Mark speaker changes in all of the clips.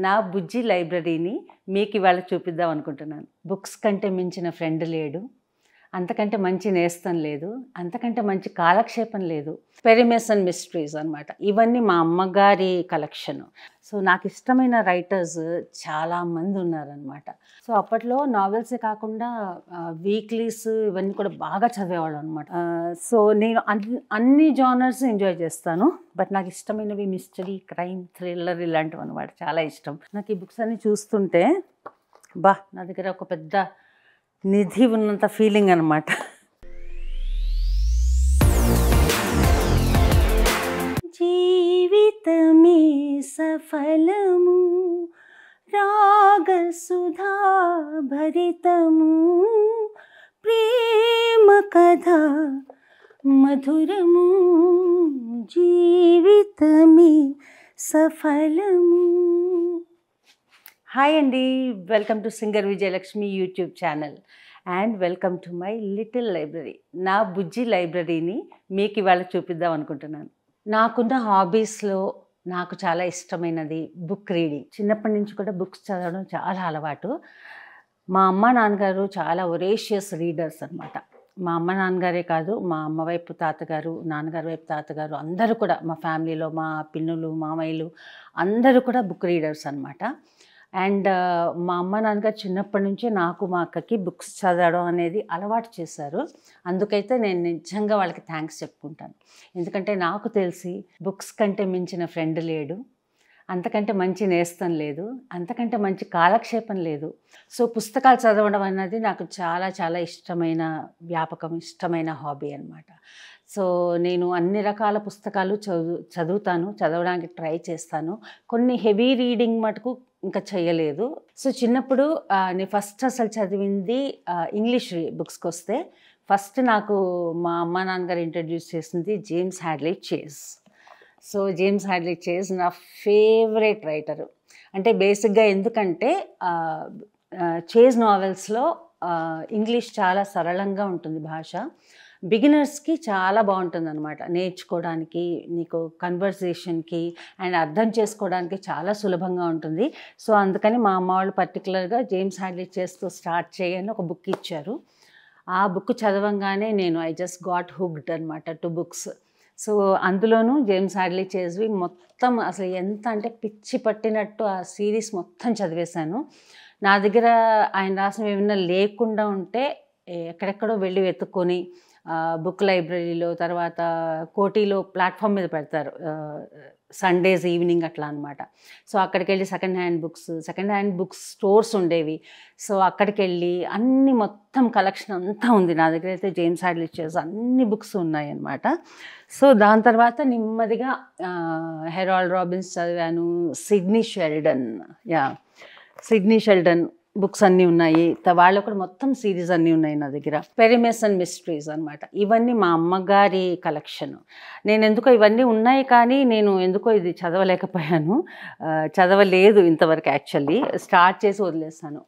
Speaker 1: నా బుజ్జి లైబ్రరీని మీకు ఇవాళ చూపిద్దాం అనుకుంటున్నాను. బుక్స్ కంటే మించిన ఫ్రెండ్ లేడు, అంతకంటే మంచి నేస్తం లేదు, అంతకంటే మంచి కాలక్షేపం లేదు. పెరిమేస్ అండ్ మిస్టరీస్ అనమాట. ఇవన్నీ మా అమ్మగారి కలెక్షను. సో నాకు ఇష్టమైన రైటర్స్ చాలామంది ఉన్నారనమాట. సో అప్పట్లో నావెల్సే కాకుండా వీక్లీస్ ఇవన్నీ కూడా బాగా చదివేవాళ్ళం అనమాట. సో నేను అన్ని జానర్స్ ఎంజాయ్ చేస్తాను. బట్ నాకు ఇష్టమైనవి మిస్టరీ, క్రైమ్, థ్రిల్లర్ ఇలాంటివి అనమాట. చాలా ఇష్టం నాకు ఈ బుక్స్ అన్నీ చూస్తుంటే. నా దగ్గర ఒక పెద్ద నిధి ఉన్నంత ఫీలింగ్ అనమాట. జీవితమే సఫలము, రాగసుధా భరితము, ప్రేమ కథ మధురము, జీవితమే సఫలము. హాయ్ అండి, welcome to singer Vijayalakshmi YouTube channel and welcome to my little library. నా బుజ్జి లైబ్రరీని మీకు ఇవాళ చూపిద్దాం అనుకుంటున్నాను. నాకున్న హాబీస్లో నాకు చాలా ఇష్టమైనది బుక్ రీడింగ్. చిన్నప్పటి నుంచి కూడా బుక్స్ చదవడం చాలా అలవాటు. మా అమ్మ నాన్నగారు చాలా ఒరేషియస్ రీడర్స్ అనమాట. మా అమ్మ నాన్నగారే కాదు, మా అమ్మ వైపు తాతగారు, నాన్నగారి వైపు తాతగారు అందరూ కూడా, మా ఫ్యామిలీలో మా పిన్నులు, మామయ్యలు అందరూ కూడా బుక్ రీడర్స్ అనమాట. అండ్ మా అమ్మ నాన్నగారు చిన్నప్పటి నుంచే నాకు, మా అక్కకి బుక్స్ చదవడం అనేది అలవాటు చేశారు. అందుకైతే నేను నిజంగా వాళ్ళకి థ్యాంక్స్ చెప్పుకుంటాను. ఎందుకంటే నాకు తెలిసి బుక్స్ కంటే మించిన ఫ్రెండ్ లేడు, అంతకంటే మంచి నేస్తం లేదు, అంతకంటే మంచి కాలక్షేపం లేదు. సో పుస్తకాలు చదవడం అన్నది నాకు చాలా చాలా ఇష్టమైన వ్యాపకం, ఇష్టమైన హాబీ అనమాట. సో నేను అన్ని రకాల పుస్తకాలు చదువుతాను, చదవడానికి ట్రై చేస్తాను. కొన్ని హెవీ రీడింగ్ మటుకు ఇంకా చేయలేదు. సో చిన్నప్పుడు నేను ఫస్ట్ అసలు చదివింది ఇంగ్లీష్ బుక్స్కి వస్తే ఫస్ట్ నాకు మా అమ్మ నాన్నగారు ఇంట్రడ్యూస్ చేసింది James Hadley chase. So James Hadley chase నా ఫేవరెట్ రైటరు. అంటే బేసిక్గా ఎందుకంటే చేజ్ నావెల్స్లో ఇంగ్లీష్ చాలా సరళంగా ఉంటుంది భాష. బిగినర్స్కి చాలా బాగుంటుంది అనమాట, నేర్చుకోవడానికి, నీకు కన్వర్సేషన్కి అండ్ అర్థం చేసుకోవడానికి చాలా సులభంగా ఉంటుంది. సో అందుకని మా అమ్మ వాళ్ళు పర్టికులర్గా జేమ్స్ హ్యాడ్లీ చేజ్తో స్టార్ట్ చేయని ఒక బుక్ ఇచ్చారు. ఆ బుక్ చదవంగానే నేను ఐ జస్ట్ గాట్ హుక్డ్ అనమాట టు బుక్స్. సో అందులోనూ జేమ్స్ హ్యాడ్లీ చేజ్వి మొత్తం అసలు ఎంత అంటే పిచ్చి పట్టినట్టు ఆ సిరీస్ మొత్తం చదివేశాను. నా దగ్గర ఆయన రాసినవి ఏమైనా లేకుండా ఉంటే ఎక్కడెక్కడో వెళ్ళి వెతుక్కొని బుక్ లైబ్రరీలో, తర్వాత కోటిలో ప్లాట్ఫామ్ మీద పెడతారు సండేస్ ఈవినింగ్ అట్లా అనమాట. సో అక్కడికి వెళ్ళి సెకండ్ హ్యాండ్ బుక్స్ స్టోర్స్ ఉండేవి. సో అక్కడికి వెళ్ళి అన్ని మొత్తం కలెక్షన్ అంతా ఉంది నా దగ్గర. అయితే జేమ్స్ హ్యాడ్లీ చేజ్ అన్ని బుక్స్ ఉన్నాయి అన్నమాట. సో దాని తర్వాత నెమ్మదిగా హెరాల్డ్ రాబిన్స్ చదివాను, సిడ్నీ షెల్డన్ బుక్స్ అన్నీ ఉన్నాయి. వాళ్ళు కూడా మొత్తం సిరీస్ అన్నీ ఉన్నాయి నా దగ్గర. పెరిమేస్ అండ్ మిస్టరీస్ అనమాట. ఇవన్నీ మా అమ్మగారి కలెక్షను. నేను ఎందుకో ఇవన్నీ ఉన్నాయి కానీ నేను ఎందుకో ఇది చదవలేకపోయాను, చదవలేదు ఇంతవరకు. యాక్చువల్లీ స్టార్ట్ చేసి వదిలేసాను.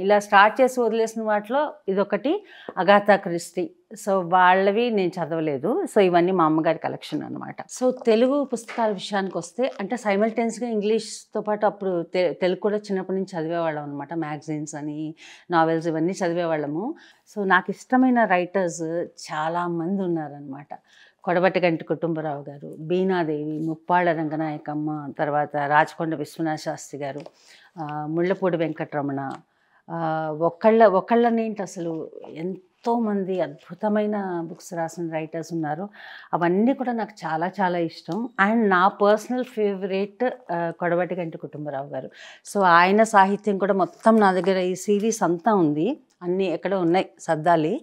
Speaker 1: ఇలా స్టార్ట్ చేసి వదిలేసిన వాటిలో ఇదొకటి, అగాథా క్రిస్టీ. సో వాళ్ళవి నేను చదవలేదు. సో ఇవన్నీ మా అమ్మగారి కలెక్షన్ అనమాట. సో తెలుగు పుస్తకాల విషయానికి వస్తే అంటే సైమల్టేనియస్గా ఇంగ్లీష్తో పాటు అప్పుడు తెలుగు కూడా చిన్నప్పటి నుంచి చదివేవాళ్ళం అనమాట. మ్యాగజైన్స్ అని, నావెల్స్ ఇవన్నీ చదివేవాళ్ళము. సో నాకు ఇష్టమైన రైటర్స్ చాలామంది ఉన్నారనమాట. కొడవటి గంటి కుటుంబరావు గారు, బీనాదేవి, ముప్పాళ్ళ రంగనాయకమ్మ, తర్వాత రాచకొండ విశ్వనాథ శాస్త్రి గారు, ముళ్ళపూడి వెంకటరమణ, ఒకళ్ళనేంటి అసలు ఎంతోమంది అద్భుతమైన బుక్స్ రాసిన రైటర్స్ ఉన్నారు. అవన్నీ కూడా నాకు చాలా చాలా ఇష్టం. అండ్ నా పర్సనల్ ఫేవరెట్ కొడవటి గంటి కుటుంబరావు గారు. సో ఆయన సాహిత్యం కూడా మొత్తం నా దగ్గర ఈ సిరీస్ అంతా ఉంది, అన్నీ ఎక్కడో ఉన్నాయి సర్దాలి.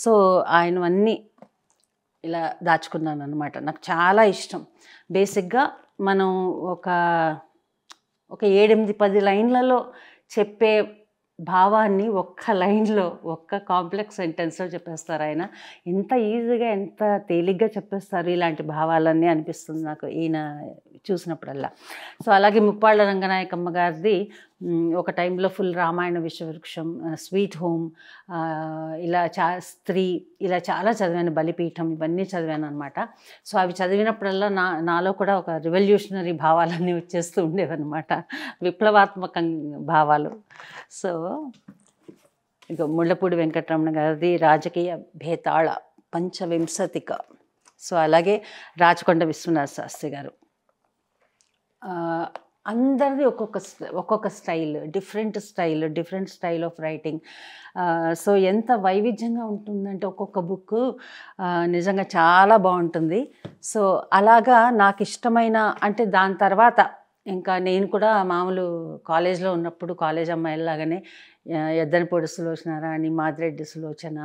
Speaker 1: సో ఆయనవన్నీ ఇలా దాచుకున్నాను అనమాట. నాకు చాలా ఇష్టం. బేసిక్గా మనం ఒక 7-10 లైన్లలో చెప్పే భావాన్ని ఒక్క లైన్లో, ఒక్క కాంప్లెక్స్ సెంటెన్స్లో చెప్పేస్తారు ఆయన. ఎంత ఈజీగా, ఎంత తేలిగ్గా చెప్పేస్తారు ఇలాంటి భావాలన్నీ అనిపిస్తుంది నాకు ఈయన చూసినప్పుడల్లా. సో అలాగే ముప్పాళ్ళ రంగనాయకమ్మ గారిది ఒక టైంలో ఫుల్ రామాయణ విశ్వవృక్షం, స్వీట్ హోమ్, ఇలా స్త్రీ, ఇలా చాలా చదివాను. బలిపీఠం, ఇవన్నీ చదివాను అనమాట. సో అవి చదివినప్పుడల్లా నాలో కూడా ఒక రివల్యూషనరీ భావాలన్నీ వచ్చేస్తూ ఉండేవన్నమాట, విప్లవాత్మక భావాలు. సో ఇక ముళ్ళపూడి వెంకటరమణ గారిది రాజకీయ భేతాళ పంచవింశతిక. సో అలాగే రాచకొండ విశ్వనాథ శాస్త్రి గారు. అందరిది ఒక్కొక్క style, different style of writing. So ఎంత వైవిధ్యంగా ఉంటుందంటే ఒక్కొక్క బుక్ నిజంగా చాలా బాగుంటుంది. సో అలాగా నాకు ఇష్టమైన, అంటే దాని తర్వాత ఇంకా నేను కూడా మామూలు కాలేజ్లో ఉన్నప్పుడు కాలేజ్ అమ్మాయిలాగానే ఎద్దనపూడి సులోచన రాణి, మాదిరెడ్డి సులోచన,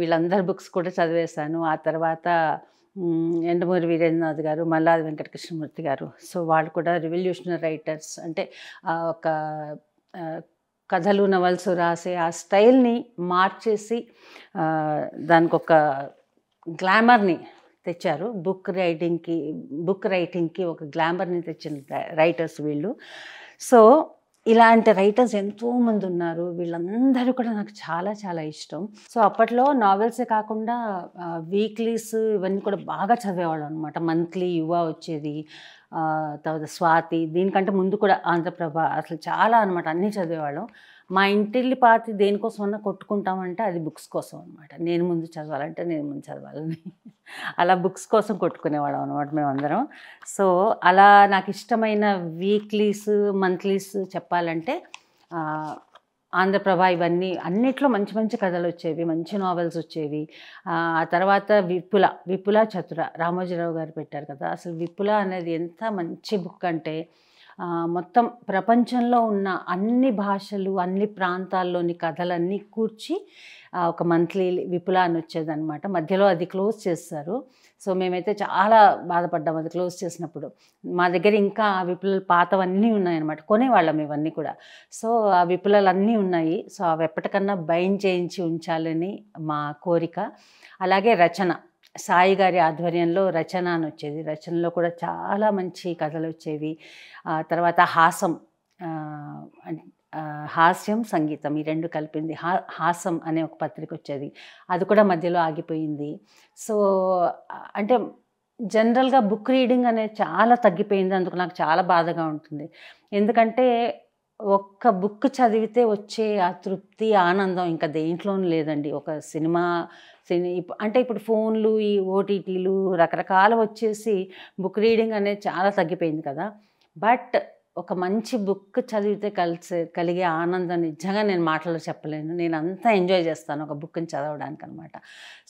Speaker 1: వీళ్ళందరి బుక్స్ కూడా చదివేశాను. ఆ తర్వాత ఎండమూరి వీరేంద్రనాథ్ గారు, మల్లాది వెంకటకృష్ణమూర్తి గారు. సో వాళ్ళు కూడా రివల్యూషనరీ రైటర్స్. అంటే ఒక కథలు, నవల్స్ రాసే ఆ స్టైల్ని మార్చేసి దానికి ఒక గ్లామర్ని తెచ్చారు. బుక్ రైటింగ్కి ఒక గ్లామర్ని తెచ్చిన రైటర్స్ వీళ్ళు. సో ఇలాంటి రైటర్స్ ఎంతోమంది ఉన్నారు. వీళ్ళందరూ కూడా నాకు చాలా చాలా ఇష్టం. సో అప్పట్లో నావెల్సే కాకుండా వీక్లీస్ ఇవన్నీ కూడా బాగా చదివేవాళ్ళం అనమాట. మంత్లీ యువ వచ్చేది, తర్వాత స్వాతి, దీనికంటే ముందు కూడా ఆంధ్రప్రభ, అసలు చాలా అనమాట, అన్నీ చదివేవాళ్ళం. మా ఇంటిల్లి పాతి దేనికోసమన్నా కొట్టుకుంటామంటే అది బుక్స్ కోసం అనమాట. నేను ముందు చదవాలని అలా బుక్స్ కోసం కొట్టుకునేవాళ్ళం అనమాట మేమందరం. సో అలా నాకు ఇష్టమైన వీక్లీస్, మంత్లీస్ చెప్పాలంటే ఆంధ్రప్రభ, ఇవన్నీ అన్నిట్లో మంచి మంచి కథలు వచ్చేవి, మంచి నావెల్స్ వచ్చేవి. ఆ తర్వాత విపుల చతుర రామోజీరావు గారు పెట్టారు కదా. అసలు విపుల అనేది ఎంత మంచి బుక్ అంటే మొత్తం ప్రపంచంలో ఉన్న అన్ని భాషలు, అన్ని ప్రాంతాల్లోని కథలన్నీ కూర్చి ఒక మంత్లీ విపుల అని వచ్చేదన్నమాట. మధ్యలో అది క్లోజ్ చేస్తారు. సో మేమైతే చాలా బాధపడ్డాం అది క్లోజ్ చేసినప్పుడు. మా దగ్గర ఇంకా ఆ విపులలు పాతవన్నీ ఉన్నాయన్నమాట, కొనేవాళ్ళం ఇవన్నీ కూడా. సో ఆ విపులలు అన్నీ ఉన్నాయి. సో అవి ఎప్పటికన్నా బైండ్ చేయించి ఉంచాలని మా కోరిక. అలాగే రచన, సాయి గారి ఆధ్వర్యంలో రచన అని వచ్చేది. రచనలో కూడా చాలా మంచి కథలు వచ్చేవి. తర్వాత హాస్యం, సంగీతం, ఈ రెండు కలిపింది హాసం అనే ఒక పత్రిక వచ్చేది. అది కూడా మధ్యలో ఆగిపోయింది. సో అంటే జనరల్గా బుక్ రీడింగ్ అనేది చాలా తగ్గిపోయింది. అందుకు నాకు చాలా బాధగా ఉంటుంది. ఎందుకంటే ఒక్క బుక్ చదివితే వచ్చే ఆ తృప్తి, ఆనందం ఇంకా దేంట్లోనూ లేదండి. ఒక అంటే ఇప్పుడు ఫోన్లు, ఈ ఓటీటీలు రకరకాలు వచ్చేసి బుక్ రీడింగ్ అనేది చాలా తగ్గిపోయింది కదా. బట్ ఒక మంచి బుక్ చదివితే కలిగే ఆనందం నిజంగా నేను మాటల్లో చెప్పలేను. నేను అంతా ఎంజాయ్ చేస్తాను ఒక బుక్ని చదవడానికి అనమాట.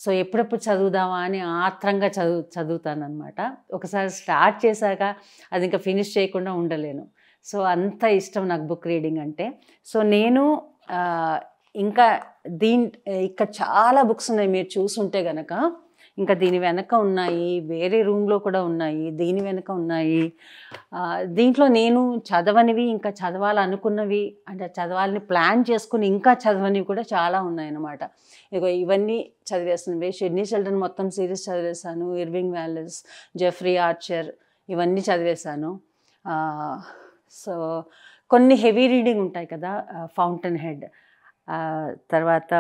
Speaker 1: సో ఎప్పుడెప్పుడు చదువుదామా అని ఆత్రంగా చదువుతాను అనమాట. ఒకసారి స్టార్ట్ చేశాక అది ఇంకా ఫినిష్ చేయకుండా ఉండలేను. సో అంత ఇష్టం నాకు బుక్ రీడింగ్ అంటే. సో నేను ఇంకా ఇక్కడ చాలా బుక్స్ ఉన్నాయి, మీరు చూసుంటే కనుక. ఇంకా దీని వెనక ఉన్నాయి, వేరే రూమ్లో కూడా ఉన్నాయి, దీని వెనక ఉన్నాయి. దీంట్లో నేను చదవనివి, ఇంకా చదవాలనుకున్నవి, అంటే చదవాలని ప్లాన్ చేసుకుని ఇంకా చదవనివి కూడా చాలా ఉన్నాయన్నమాట. ఇవన్నీ చదివేసినవి. షిడ్నీ షెల్డన్ మొత్తం సిరీస్ చదివేశాను. ఇర్వింగ్ వాలెస్, జెఫ్రీ ఆర్చర్, ఇవన్నీ చదివేశాను. సో కొన్ని హెవీ రీడింగ్ ఉంటాయి కదా, ఫౌంటైన్ హెడ్, తర్వాత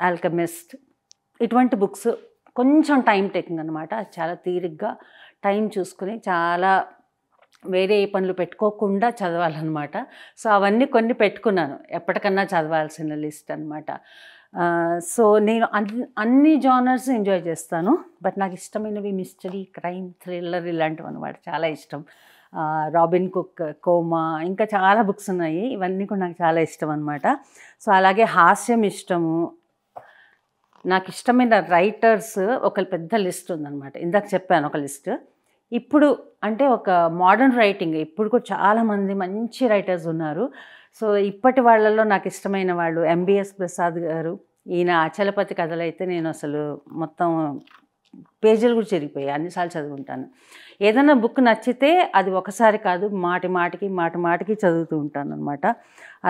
Speaker 1: ఆల్కెమిస్ట్, ఇటువంటి బుక్స్ కొంచెం టైం టేకింగ్ అనమాట. చాలా తీరిగ్గా టైం చూసుకుని చాలా వేరే ఏ పనులు పెట్టుకోకుండా చదవాలన్నమాట. సో అవన్నీ కొన్ని పెట్టుకున్నాను, ఎప్పటికన్నా చదవాల్సిన లిస్ట్ అనమాట. సో నేను అన్ని జానర్స్ ఎంజాయ్ చేస్తాను. బట్ నాకు ఇష్టమైనవి మిస్టరీ, క్రైమ్, థ్రిల్లర్ ఇలాంటివి అనమాట చాలా ఇష్టం. రాబిన్ కుక్, కోమా, ఇంకా చాలా బుక్స్ ఉన్నాయి. ఇవన్నీ కూడా నాకు చాలా ఇష్టం అనమాట. సో అలాగే హాస్యం ఇష్టము. నాకు ఇష్టమైన రైటర్స్ ఒక పెద్ద లిస్ట్ ఉందన్నమాట. ఇందాక చెప్పాను ఒక లిస్ట్. ఇప్పుడు అంటే ఒక మోడర్న్ రైటింగ్, ఇప్పుడు కూడా చాలామంది మంచి రైటర్స్ ఉన్నారు. సో ఇప్పటి వాళ్ళల్లో నాకు ఇష్టమైన వాళ్ళు ఎంబీఎస్ ప్రసాద్ గారు. ఈయన అచలపతి కథలు అయితే నేను అసలు మొత్తం పేజీలు కూడా చెరిగిపోయాయి, అన్నిసార్లు చదువుకుంటాను. ఏదైనా బుక్ నచ్చితే అది ఒకసారి కాదు, మాటి మాటికి చదువుతూ ఉంటాను అనమాట.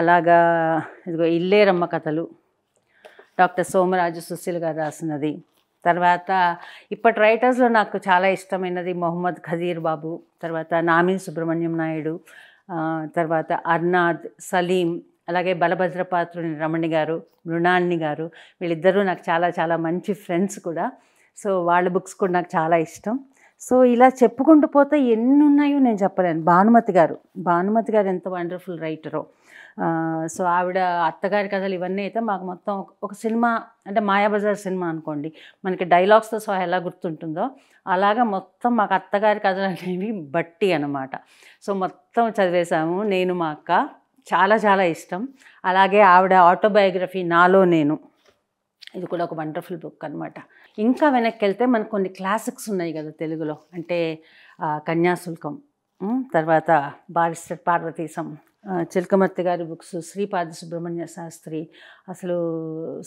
Speaker 1: అలాగా ఇదిగో ఇల్లేరమ్మ కథలు, డాక్టర్ సోమరాజు సుశీల్ గారు రాసినది. తర్వాత ఇప్పటి రైటర్స్లో నాకు చాలా ఇష్టమైనది మొహమ్మద్ ఖదీర్ బాబు, తర్వాత నామీ సుబ్రహ్మణ్యం నాయుడు, తర్వాత అర్నాద్, సలీం, అలాగే బలభద్రపాత్రుని రమణి గారు, మృణాళిని గారు, వీళ్ళిద్దరూ నాకు చాలా చాలా మంచి ఫ్రెండ్స్ కూడా. సో వాళ్ళ బుక్స్ కూడా నాకు చాలా ఇష్టం. సో ఇలా చెప్పుకుంటూ పోతే ఎన్ని ఉన్నాయో నేను చెప్పలేను. భానుమతి గారు ఎంత వండర్ఫుల్ రైటరో. సో ఆవిడ అత్తగారి కథలు ఇవన్నీ అయితే మాకు మొత్తం ఒక సినిమా అంటే మాయాబజార్ సినిమా అనుకోండి, మనకి డైలాగ్స్తో సహా ఎలా గుర్తుంటుందో అలాగా మొత్తం మాకు అత్తగారి కథలు అనేవి బట్టి అనమాట. సో మొత్తం చదివేశాము నేను, మా అక్క. చాలా చాలా ఇష్టం. అలాగే ఆవిడ ఆటోబయోగ్రఫీ నాలో నేను, ఇది కూడా ఒక వండర్ఫుల్ బుక్ అనమాట. ఇంకా వెనక్కి వెళ్తే మనకు కొన్ని క్లాసిక్స్ ఉన్నాయి కదా తెలుగులో, అంటే కన్యాశుల్కం, తర్వాత బారిస్టర్ పార్వతీశం, చిలకమర్తి గారి బుక్స్, శ్రీపాద సుబ్రహ్మణ్య శాస్త్రి, అసలు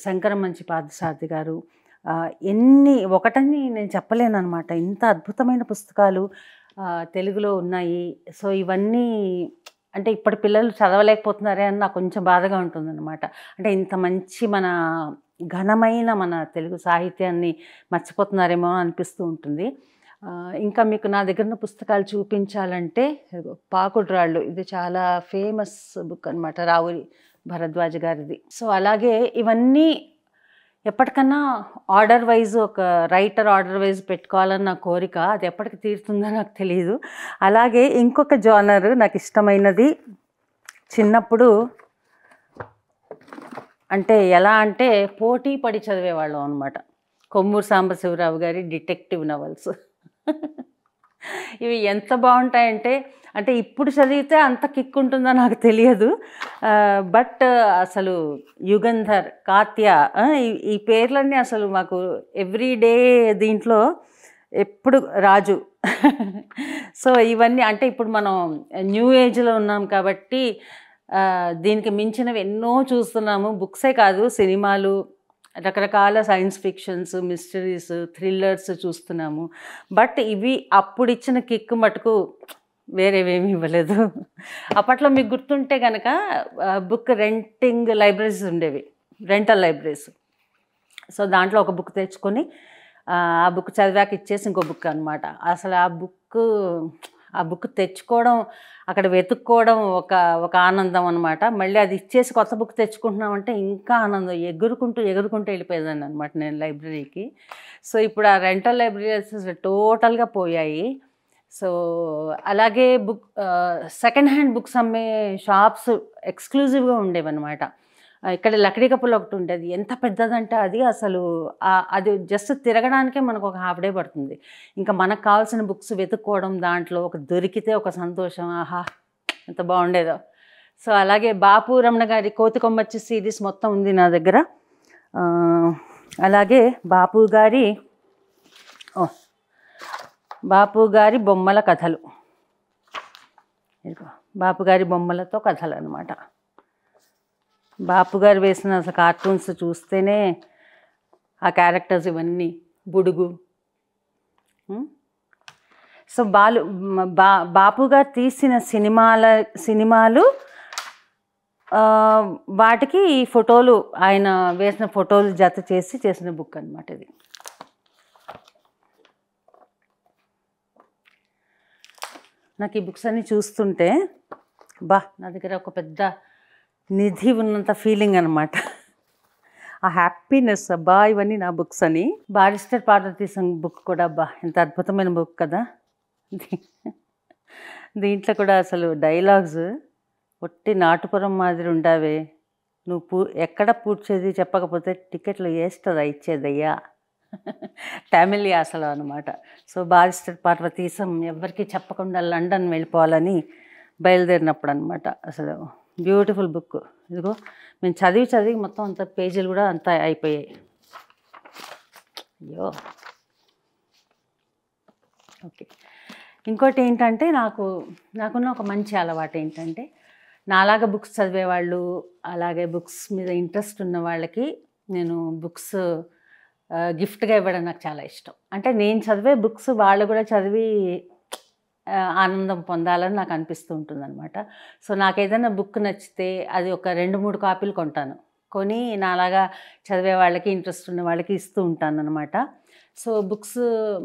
Speaker 1: శంకరమంచి పాదసారథి గారు, ఎన్ని ఒకటని నేను చెప్పలేను అనమాట. ఇంత అద్భుతమైన పుస్తకాలు తెలుగులో ఉన్నాయి. సో ఇవన్నీ అంటే ఇప్పటి పిల్లలు చదవలేకపోతున్నారే అని నాకు కొంచెం బాధగా ఉంటుందన్నమాట. అంటే ఇంత మంచి మన ఘనమైన మన తెలుగు సాహిత్యాన్ని మర్చిపోతున్నారేమో అనిపిస్తూ ఉంటుంది. ఇంకా మీకు నా దగ్గర ఉన్న పుస్తకాలు చూపించాలంటే పాకుడ్రాళ్ళు, ఇది చాలా ఫేమస్ బుక్ అనమాట, రావురి భరద్వాజ గారిది. సో అలాగే ఇవన్నీ ఎప్పటికన్నా ఆర్డర్ వైజ్, ఒక రైటర్ ఆర్డర్ వైజ్ పెట్టుకోవాలని నా కోరిక. అది ఎప్పటికి తీరుతుందో నాకు తెలియదు. అలాగే ఇంకొక జానర్ నాకు ఇష్టమైనది, చిన్నప్పుడు అంటే ఎలా అంటే పోటీ పడి చదివేవాళ్ళం అనమాట, కొమ్మూరు సాంబశివరావు గారి డిటెక్టివ్ నవల్స్. ఇవి ఎంత బాగుంటాయంటే, అంటే ఇప్పుడు చదివితే అంత కిక్ ఉంటుందో నాకు తెలియదు. బట్ అసలు యుగంధర్, కాత్య, ఈ పేర్లన్నీ అసలు మాకు ఎవ్రీడే దీంట్లో ఎప్పుడు రాజు. సో ఇవన్నీ అంటే ఇప్పుడు మనం న్యూ ఏజ్లో ఉన్నాం కాబట్టి దీనికి మించినవి ఎన్నో చూస్తున్నాము. బుక్సే కాదు, సినిమాలు, రకరకాల సైన్స్ ఫిక్షన్స్, మిస్టరీస్, థ్రిల్లర్స్ చూస్తున్నాము. బట్ ఇవి అప్పుడు ఇచ్చిన కిక్ మటుకు వేరేవేమీ ఇవ్వలేదు. అప్పట్లో మీకు గుర్తుంటే కనుక బుక్ రెంటింగ్ లైబ్రరీస్ ఉండేవి, రెంటల్ లైబ్రరీస్. సో దాంట్లో ఒక బుక్ తెచ్చుకొని ఆ బుక్ చదివాక ఇచ్చేసి ఇంకో బుక్ అనమాట. అసలు ఆ బుక్ తెచ్చుకోవడం, అక్కడ వెతుక్కోవడం ఒక ఆనందం అనమాట. మళ్ళీ అది ఇచ్చేసి కొత్త బుక్ తెచ్చుకుంటున్నామంటే ఇంకా ఆనందం. ఎగురుకుంటూ వెళ్ళిపోయేదాన్ని అనమాట నేను లైబ్రరీకి. సో ఇప్పుడు ఆ రెంటల్ లైబ్రరీస్ టోటల్గా పోయాయి. సో అలాగే సెకండ్ హ్యాండ్ బుక్స్ అమ్మే షాప్స్ ఎక్స్క్లూజివ్గా ఉండేవన్నమాట. ఇక్కడ లక్డీ కప్పులు ఒకటి ఉండేది, ఎంత పెద్దదంటే అది అసలు అది జస్ట్ తిరగడానికే మనకు ఒక హాఫ్ డే పడుతుంది. ఇంకా మనకు కావాల్సిన బుక్స్ వెతుక్కోవడం, దాంట్లో ఒక దొరికితే ఒక సంతోషం, ఆహా ఎంత బాగుండేదో. సో అలాగే బాపు రమణ గారి కోతి కొమ్మచ్చి సిరీస్ మొత్తం ఉంది నా దగ్గర. అలాగే బాపు గారి బొమ్మల కథలు, బాపు గారి బొమ్మలతో కథలు అనమాట. బాపు గారు వేసిన అసలు కార్టూన్స్ చూస్తేనే ఆ క్యారెక్టర్స్ ఇవన్నీ, బుడుగు. సో బాపు గారు తీసిన సినిమాలు వాటికి ఈ ఫోటోలు, ఆయన వేసిన ఫోటోలు జత చేసిన బుక్ అనమాట ఇది. నాకు ఈ బుక్స్ అన్నీ చూస్తుంటే నా దగ్గర ఒక పెద్ద నిధి ఉన్నంత ఫీలింగ్ అనమాట. ఆ హ్యాపీనెస్, ఇవన్నీ నా బుక్స్ అని. బారిస్టర్ పార్వతీశం బుక్ కూడా ఎంత అద్భుతమైన బుక్ కదా. దీంట్లో కూడా అసలు డైలాగ్స్ ఒట్టి నాటుపురం మాదిరి ఉండావే, నువ్వు ఎక్కడ పూడ్చేది చెప్పకపోతే టికెట్లు వేస్తుందా ఇచ్చేదయ్యా, ఫ్యామిలీ అసలు అనమాట. సో బారిస్టర్ పార్వతీశం ఎవరికి చెప్పకుండా లండన్ వెళ్ళిపోవాలని బయలుదేరినప్పుడు అనమాట. అసలు బ్యూటిఫుల్ బుక్. ఇదిగో మేము చదివి మొత్తం అంత పేజీలు కూడా అంతా అయిపోయాయి. అయ్యో ఓకే. ఇంకోటి ఏంటంటే నాకున్న ఒక మంచి అలవాటు ఏంటంటే, నాలాగా బుక్స్ చదివేవాళ్ళు, అలాగే బుక్స్ మీద ఇంట్రెస్ట్ ఉన్న వాళ్ళకి నేను బుక్స్ గిఫ్ట్గా ఇవ్వడం నాకు చాలా ఇష్టం. అంటే నేను చదివే బుక్స్ వాళ్ళు కూడా చదివి ఆనందం పొందాలని నాకు అనిపిస్తూ ఉంటుంది అనమాట. సో నాకు ఏదైనా బుక్ నచ్చితే అది ఒక 2-3 కాపీలు కొంటాను. కొని నాలాగా చదివే వాళ్ళకి, ఇంట్రెస్ట్ ఉన్న వాళ్ళకి ఇస్తూ ఉంటాను అనమాట. సో బుక్స్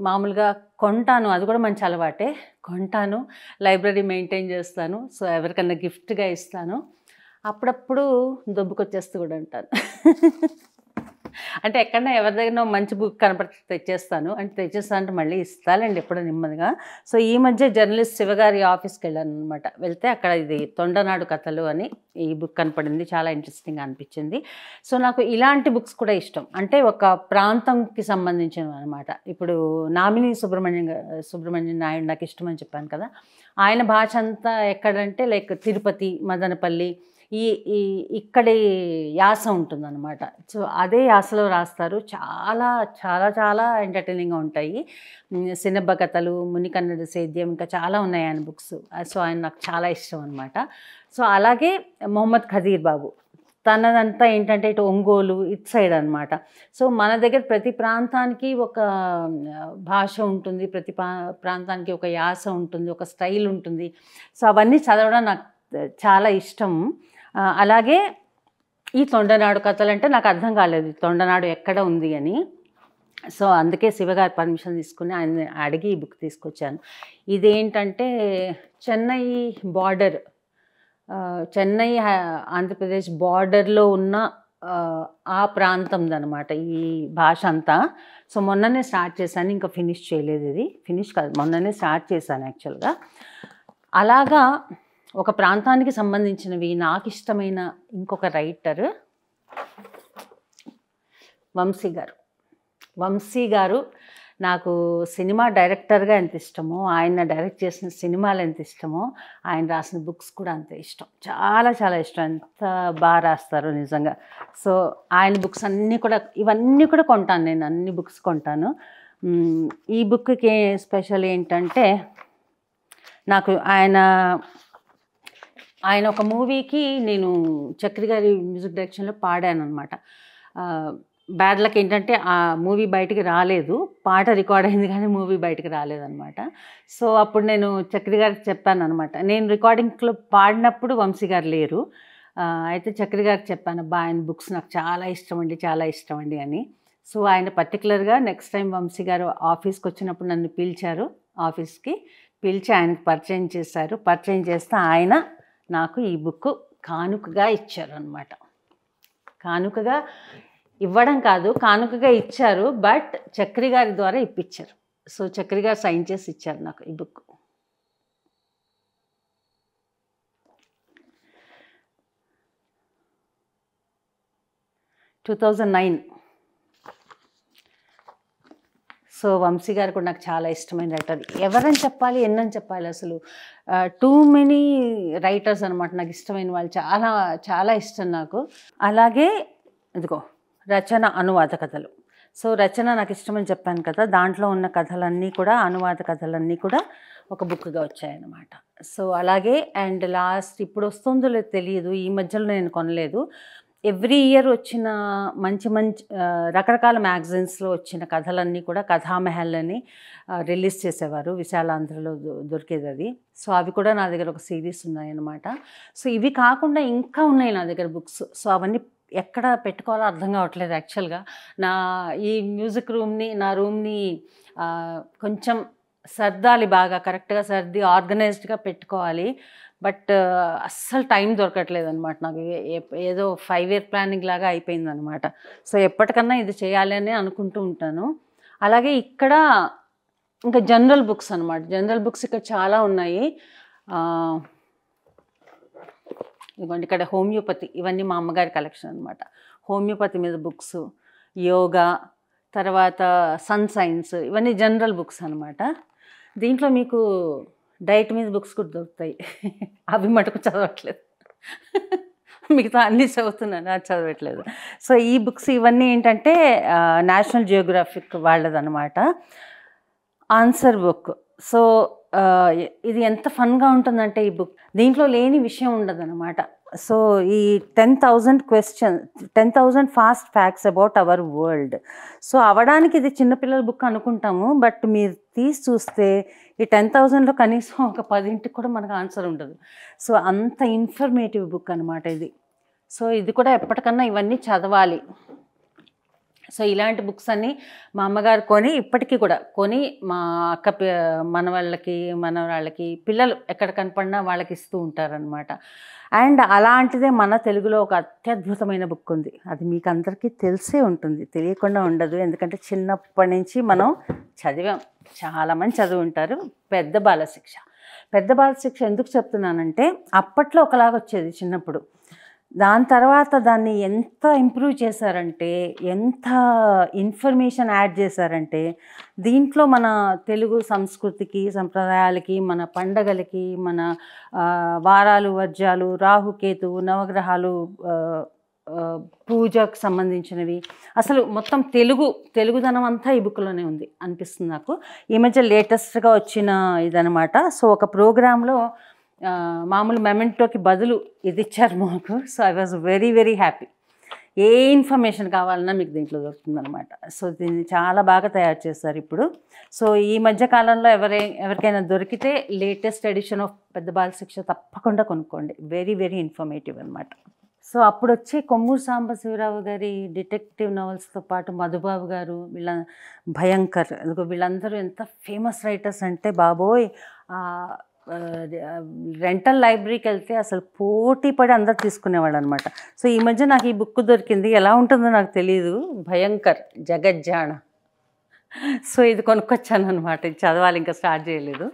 Speaker 1: మామూలుగా కొంటాను, అది కూడా మంచి అలవాటే. కొంటాను, లైబ్రరీ మెయింటైన్ చేస్తాను. సో ఎవరికన్నా గిఫ్ట్గా ఇస్తాను. అప్పుడప్పుడు దొబ్బుకొచ్చేస్తూ కూడా ఉంటాను. అంటే ఎక్కడన్నా ఎవరి దగ్గర మంచి బుక్ కనపడితే తెచ్చేస్తాను. అంటే తెచ్చేస్తా అంటే మళ్ళీ ఇస్తానండి ఎప్పుడో నెమ్మదిగా. సో ఈ మధ్య జర్నలిస్ట్ శివగారి ఆఫీస్కి వెళ్ళాను అనమాట. వెళ్తే అక్కడ ఇది తొండనాడు కథలు అని ఈ బుక్ కనపడింది. చాలా ఇంట్రెస్టింగ్గా అనిపించింది. సో నాకు ఇలాంటి బుక్స్ కూడా ఇష్టం. అంటే ఒక ప్రాంతంకి సంబంధించినవి అనమాట. ఇప్పుడు నామిని సుబ్రహ్మణ్యం నాయుడు నాకు ఇష్టం అని చెప్పాను కదా. ఆయన భాష అంతా ఎక్కడంటే లైక్ తిరుపతి, మదనపల్లి, ఈ ఈ ఇక్కడి యాస ఉంటుందన్నమాట. సో అదే యాసలో రాస్తారు. చాలా చాలా చాలా ఎంటర్టైనింగ్గా ఉంటాయి. సినబ్బ కథలు, మునికన్నడ సేద్యం, ఇంకా చాలా ఉన్నాయి ఆయన బుక్స్. సో ఆయన నాకు చాలా ఇష్టం అనమాట. సో అలాగే మొహమ్మద్ ఖదీర్ బాబు, తనదంతా ఏంటంటే ఇటు ఒంగోలు ఇటు సైడ్ అనమాట. సో మన దగ్గర ప్రతి ప్రాంతానికి ఒక భాష ఉంటుంది, ప్రతి ప్రాంతానికి ఒక యాస ఉంటుంది, ఒక స్టైల్ ఉంటుంది. సో అవన్నీ చదవడం నాకు చాలా ఇష్టం. అలాగే ఈ తొండనాడు కథలు అంటే నాకు అర్థం కాలేదు తొండనాడు ఎక్కడ ఉంది అని. సో అందుకే శివగారి పర్మిషన్ తీసుకుని ఆయన అడిగి ఈ బుక్ తీసుకొచ్చాను. ఇదేంటంటే చెన్నై బార్డర్, చెన్నై ఆంధ్రప్రదేశ్ బార్డర్లో ఉన్న ఆ ప్రాంతందనమాట ఈ భాష అంతా. సో మొన్ననే స్టార్ట్ చేశాను, ఇంకా ఫినిష్ చేయలేదు. ఇది ఫినిష్ కాదు, మొన్ననే స్టార్ట్ చేశాను యాక్చువల్గా. అలాగా ఒక ప్రాంతానికి సంబంధించినవి నాకు ఇష్టమైన ఇంకొక రైటర్ వంశీ గారు. వంశీ గారు నాకు సినిమా డైరెక్టర్గా ఎంత ఇష్టమో, ఆయన డైరెక్ట్ చేసిన సినిమాలు ఎంత ఇష్టమో, ఆయన రాసిన బుక్స్ కూడా అంతే ఇష్టం. చాలా చాలా ఇష్టం. ఎంత బాగా రాస్తారు నిజంగా. సో ఆయన బుక్స్ అన్నీ కూడా, ఇవన్నీ కూడా కొంటాను నేను, అన్ని బుక్స్ కొంటాను. ఈ బుక్కి స్పెషల్ ఏంటంటే నాకు ఆయన ఒక మూవీకి నేను చక్రి గారి మ్యూజిక్ డైరెక్షన్లో పాడాను అనమాట. బ్యాడ్ లక్ ఏంటంటే ఆ మూవీ బయటికి రాలేదు, పాట రికార్డ్ అయింది కానీ మూవీ బయటికి రాలేదనమాట. సో అప్పుడు నేను చక్రి గారికి చెప్పాను అనమాట. నేను రికార్డింగ్లో పాడినప్పుడు వంశీ గారు లేరు. అయితే చక్రి గారికి చెప్పాను, అబ్బా ఆయన బుక్స్ నాకు చాలా ఇష్టం అండి, చాలా ఇష్టం అండి అని. సో ఆయన పర్టికులర్గా నెక్స్ట్ టైం వంశీ గారు ఆఫీస్కి వచ్చినప్పుడు నన్ను పిలిచారు. ఆఫీస్కి పిలిచి ఆయనకు పరిచయం చేశారు. పరిచయం చేస్తే ఆయన నాకు ఈ బుక్ కానుకగా ఇచ్చారు అనమాట. కానుకగా ఇవ్వడం కాదు, కానుకగా ఇచ్చారు, బట్ చక్రి గారి ద్వారా ఇప్పించారు. సో చక్రి గారు సైన్ చేసి ఇచ్చారు నాకు ఈ బుక్. టూ 2009. సో వంశీ గారు కూడా నాకు చాలా ఇష్టమైన రైటర్. ఎవరని చెప్పాలి, ఎన్నని చెప్పాలి, అసలు టూ మెనీ రైటర్స్ అనమాట నాకు ఇష్టమైన వాళ్ళు. చాలా చాలా ఇష్టం నాకు. అలాగే ఇదిగో రచన అనువాద కథలు. సో రచన నాకు ఇష్టమని చెప్పాను కదా, దాంట్లో ఉన్న కథలన్నీ కూడా, అనువాద కథలన్నీ కూడా ఒక బుక్గా వచ్చాయన్నమాట. సో అలాగే అండ్ లాస్ట్ ఇప్పుడు వస్తుందో లేదో తెలియదు, ఈ మధ్యలో నేను కొనలేదు. ఎవ్రీ ఇయర్ వచ్చిన మంచి మంచి రకరకాల మ్యాగజైన్స్లో వచ్చిన కథలన్నీ కూడా కథామహల్ అని రిలీజ్ చేసేవారు, విశాలాంధ్రలో దొరికేది అది. సో అవి కూడా నా దగ్గర ఒక సిరీస్ ఉన్నాయన్నమాట. సో ఇవి కాకుండా ఇంకా ఉన్నాయి నా దగ్గర బుక్స్. సో అవన్నీ ఎక్కడ పెట్టుకోవాలో అర్థం కావట్లేదు యాక్చువల్గా. ఈ మ్యూజిక్ రూమ్ని, నా రూమ్ని కొంచెం సర్దాలి, బాగా కరెక్ట్గా సర్ది ఆర్గనైజ్డ్గా పెట్టుకోవాలి. బట్ అస్సలు టైం దొరకట్లేదు అనమాట నాకు. ఏదో 5 year ప్లానింగ్ లాగా అయిపోయింది అనమాట. సో ఎప్పటికన్నా ఇది చేయాలి అని అనుకుంటూ ఉంటాను. అలాగే ఇక్కడ ఇంకా జనరల్ బుక్స్ అనమాట. జనరల్ బుక్స్ ఇక్కడ చాలా ఉన్నాయి. ఇదిగోండి ఇక్కడ హోమియోపతి, ఇవన్నీ మా అమ్మగారి కలెక్షన్ అనమాట. హోమియోపతి మీద బుక్స్, యోగా, తర్వాత సన్ సైన్స్, ఇవన్నీ జనరల్ బుక్స్ అనమాట. దీంట్లో మీకు డైట్ మీద బుక్స్ కూడా దొరుకుతాయి. అవి మటుకు చదవట్లేదు, మిగతా అన్నీ చదువుతున్నాను, అది చదవట్లేదు. సో ఈ బుక్స్ ఇవన్నీ ఏంటంటే నేషనల్ జియోగ్రాఫిక్ వాళ్ళదనమాట, ఆన్సర్ బుక్. సో ఇది ఎంత ఫన్గా ఉంటుందంటే ఈ బుక్, దీంట్లో లేని విషయం ఉండదన్నమాట. సో ఈ 10,000 fast facts about our world. So అవడానికి ఇది చిన్నపిల్లల బుక్ అనుకుంటాము, బట్ మీరు తీసి చూస్తే ఈ 10,000లో కనీసం ఒక 10 కూడా మనకు ఆన్సర్ ఉండదు. సో అంత ఇన్ఫర్మేటివ్ బుక్ అనమాట ఇది. సో ఇది కూడా ఎప్పటికన్నా ఇవన్నీ చదవాలి. సో ఇలాంటి బుక్స్ అన్నీ మా అమ్మగారు కొని ఇప్పటికీ కూడా కొని మా అక్క మనవాళ్ళకి మనవరాళ్ళకి పిల్లలు ఎక్కడ కనపడినా వాళ్ళకి ఇస్తూ ఉంటారనమాట. అండ్ అలాంటిదే మన తెలుగులో ఒక అత్యద్భుతమైన బుక్ ఉంది. అది మీకు అందరికీ తెలిసే ఉంటుంది, తెలియకుండా ఉండదు. ఎందుకంటే చిన్నప్పటి నుంచి మనం చదివాం, చాలామంది చదివి ఉంటారు. పెద్ద బాలశిక్ష. పెద్ద బాలశిక్ష ఎందుకు చెప్తున్నానంటే అప్పట్లో ఒకలాగా వచ్చేది చిన్నప్పుడు. దాని తర్వాత దాన్ని ఎంత ఇంప్రూవ్ చేశారంటే, ఎంత ఇన్ఫర్మేషన్ యాడ్ చేశారంటే, దీంట్లో మన తెలుగు సంస్కృతికి, సంప్రదాయాలకి, మన పండగలకి, మన వారాలు, వర్జాలు, రాహుకేతువు, నవగ్రహాలు, పూజకు సంబంధించినవి, అసలు మొత్తం తెలుగుదనం అంతా ఈ బుక్లోనే ఉంది అనిపిస్తుంది నాకు. ఈ మధ్య లేటెస్ట్గా వచ్చిన ఇదనమాట. సో ఒక ప్రోగ్రాంలో మామూలు మెమెంటోకి బదులు ఇది ఇచ్చారు మాకు. So I was very very happy. A information కావాలన్నా మీకు దీంట్లో దొరుకుతుందనమాట. సో దీన్ని చాలా బాగా తయారు చేస్తారు ఇప్పుడు. సో ఈ మధ్య కాలంలో ఎవరికైనా దొరికితే లేటెస్ట్ ఎడిషన్ ఆఫ్ పెద్ద బాలశిక్ష తప్పకుండా కొనుక్కోండి. వెరీ వెరీ ఇన్ఫర్మేటివ్ అనమాట. సో అప్పుడు వచ్చి కొమ్మూరు సాంబశివరావు గారి డిటెక్టివ్ నవల్స్తో పాటు మధుబాబు గారు, భయంకర్, వీళ్ళందరూ ఎంత ఫేమస్ రైటర్స్ అంటే బాబోయ్. రెంటల్ లైబ్రరీకి వెళ్తే అసలు పోటీ పడి అందరు తీసుకునేవాళ్ళు అనమాట. సో ఈ మధ్య నాకు ఈ బుక్ దొరికింది. ఎలా ఉంటుందో నాకు తెలియదు. భయంకర్, జగజ్జాణ. సో ఇది కొనుక్కొచ్చాను అనమాట. ఇది చదవాలి, ఇంకా స్టార్ట్ చేయలేదు.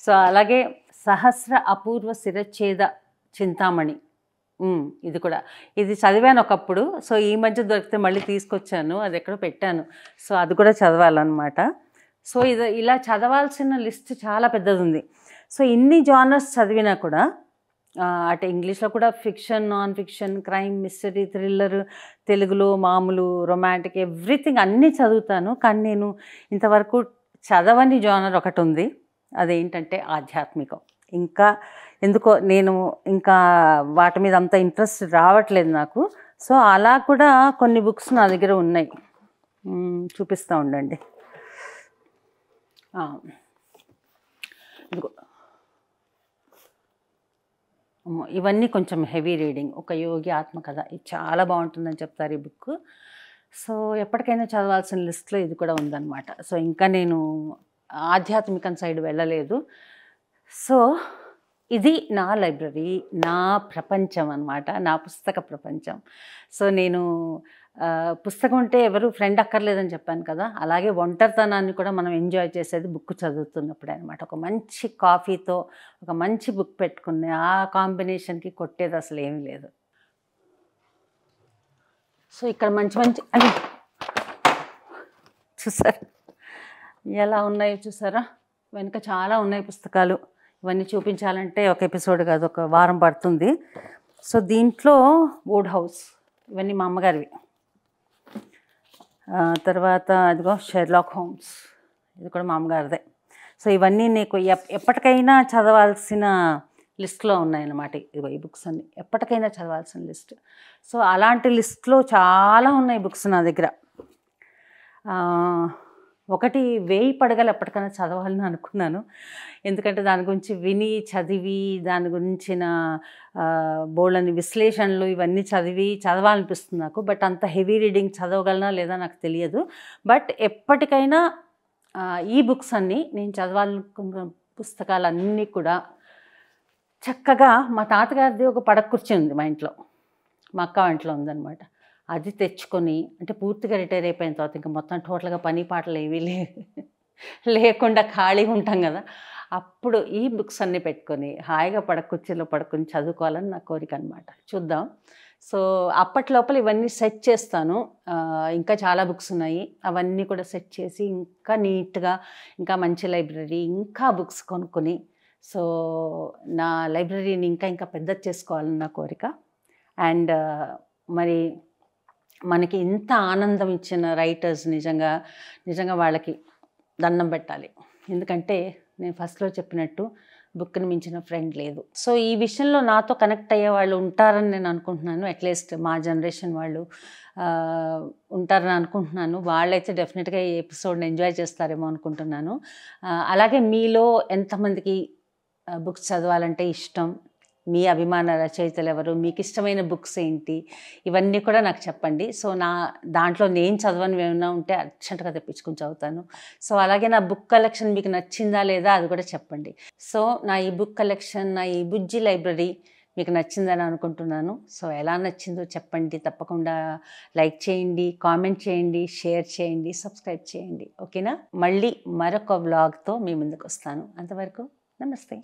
Speaker 1: సో అలాగే సహస్ర అపూర్వ శిరచ్ఛేద చింతామణి, ఇది కూడా ఇది చదివాను ఒకప్పుడు. సో ఈ మధ్య దొరికితే మళ్ళీ తీసుకొచ్చాను, అది ఎక్కడో పెట్టాను. సో అది కూడా చదవాలన్నమాట. సో ఇలా చదవాల్సిన లిస్ట్ చాలా పెద్దది ఉంది. సో ఇన్ని జానర్స్ చదివినా కూడా అటు ఇంగ్లీష్లో కూడా fiction, non fiction, crime, mystery, thriller, తెలుగులో మామూలు, రొమాంటిక్, ఎవ్రీథింగ్ అన్నీ చదువుతాను. కానీ నేను ఇంతవరకు చదవని జానర్ ఒకటి ఉంది. అదేంటంటే ఆధ్యాత్మికం. ఇంకా ఎందుకో నేను ఇంకా వాటి మీద అంత ఇంట్రెస్ట్ రావట్లేదు నాకు. సో అలా కూడా కొన్ని బుక్స్ నా దగ్గర ఉన్నాయి, చూపిస్తూ ఉండండి. ఇదిగో ఇవన్నీ కొంచెం హెవీ రీడింగ్. ఒక యోగి ఆత్మకథ, ఇది చాలా బాగుంటుందని చెప్తారు ఈ బుక్. సో ఎప్పటికైనా చదవాల్సిన లిస్ట్లో ఇది కూడా ఉందన్నమాట. సో ఇంకా నేను ఆధ్యాత్మికం సైడ్ వెళ్ళలేదు. సో ఇది నా లైబ్రరీ, నా ప్రపంచం అన్నమాట, నా పుస్తక ప్రపంచం. సో నేను పుస్తకం ఉంటే ఎవరు ఫ్రెండ్ అక్కర్లేదని చెప్పాను కదా, అలాగే ఒంటరితనాన్ని కూడా మనం ఎంజాయ్ చేసేది బుక్ చదువుతున్నప్పుడే అనమాట. ఒక మంచి కాఫీతో ఒక మంచి బుక్ పెట్టుకుని ఆ కాంబినేషన్కి కొట్టేది అసలు ఏమీ లేదు. సో ఇక్కడ మంచి మంచి అవి చూసారా ఎలా ఉన్నాయో, చూసారా వెనుక చాలా ఉన్నాయి పుస్తకాలు. ఇవన్నీ చూపించాలంటే ఒక ఎపిసోడ్ కాదు, ఒక వారం పడుతుంది. సో దీంట్లో వుడ్ హౌస్, ఇవన్నీ మా అమ్మగారివి. తర్వాత అదిగో షెర్లాక్ హోమ్స్, ఇది కూడా మా అమ్మగారిదే. సో ఇవన్నీ నీకు ఎప్పటికైనా చదవాల్సిన లిస్ట్లో ఉన్నాయన్నమాట. ఇదిగో ఈ బుక్స్ అన్నీ ఎప్పటికైనా చదవాల్సిన లిస్ట్. సో అలాంటి లిస్ట్లో చాలా ఉన్నాయి బుక్స్ నా దగ్గర. ఒకటి 1000 పడగలు ఎప్పటికైనా చదవాలని అనుకున్నాను. ఎందుకంటే దాని గురించి విని చదివి దాని గురించిన బోల్డని విశ్లేషణలు ఇవన్నీ చదవాలనిపిస్తుంది నాకు. బట్ అంత హెవీ రీడింగ్ చదవగలనా లేదా నాకు తెలియదు. బట్ ఎప్పటికైనా ఈ బుక్స్ అన్నీ నేను చదవాలనుకున్న పుస్తకాలన్నీ కూడా చక్కగా మా తాతగారిది ఒక పడక కుర్చీ ఉంది మా ఇంట్లో, మా అక్క ఇంట్లో ఉందన్నమాట. అది తెచ్చుకొని, అంటే పూర్తిగా రిటైర్ అయిపోయిన తర్వాత ఇంకా మొత్తం టోటల్గా పని పాటలు ఏవీ లేకుండా ఖాళీగా ఉంటాం కదా, అప్పుడు ఈ బుక్స్ అన్నీ పెట్టుకొని హాయిగా కుర్చీలో పడుకొని చదువుకోవాలని నా కోరిక అనమాట. చూద్దాం. సో అప్పట్లోపల ఇవన్నీ సెట్ చేస్తాను. ఇంకా చాలా బుక్స్ ఉన్నాయి, అవన్నీ కూడా సెట్ చేసి ఇంకా నీట్గా ఇంకా మంచి లైబ్రరీ, ఇంకా బుక్స్ కొనుక్కొని సో నా లైబ్రరీని ఇంకా ఇంకా పెద్దది చేసుకోవాలని నా కోరిక. అండ్ మరి మనకి ఇంత ఆనందం ఇచ్చిన రైటర్స్ నిజంగా వాళ్ళకి దండం పెట్టాలి. ఎందుకంటే నేను ఫస్ట్లో చెప్పినట్టు బుక్ని మించిన ఫ్రెండ్ లేదు. సో ఈ విషయంలో నాతో కనెక్ట్ అయ్యే వాళ్ళు ఉంటారని నేను అనుకుంటున్నాను. అట్లీస్ట్ మా జనరేషన్ వాళ్ళు ఉంటారని అనుకుంటున్నాను. వాళ్ళైతే డెఫినెట్గా ఈ ఎపిసోడ్ని ఎంజాయ్ చేస్తారేమో అనుకుంటున్నాను. అలాగే మీలో ఎంతమందికి బుక్స్ చదవాలంటే ఇష్టం, మీ అభిమాన రచయితలు ఎవరు, మీకు ఇష్టమైన బుక్స్ ఏంటి, ఇవన్నీ కూడా నాకు చెప్పండి. సో దాంట్లో నేను చదవనివి ఏమైనా ఉంటే అర్జెంటుగా తెప్పించుకుని చదువుతాను. సో అలాగే నా బుక్ కలెక్షన్ మీకు నచ్చిందా లేదా అది కూడా చెప్పండి. సో నా ఈ బుక్ కలెక్షన్, నా ఈ బుజ్జి లైబ్రరీ మీకు నచ్చిందని అనుకుంటున్నాను. సో ఎలా నచ్చిందో చెప్పండి. తప్పకుండా లైక్ చేయండి, కామెంట్ చేయండి, షేర్ చేయండి, సబ్స్క్రైబ్ చేయండి. ఓకేనా? మళ్ళీ మరొక వ్లాగ్తో మీ ముందుకు వస్తాను. అంతవరకు నమస్తే.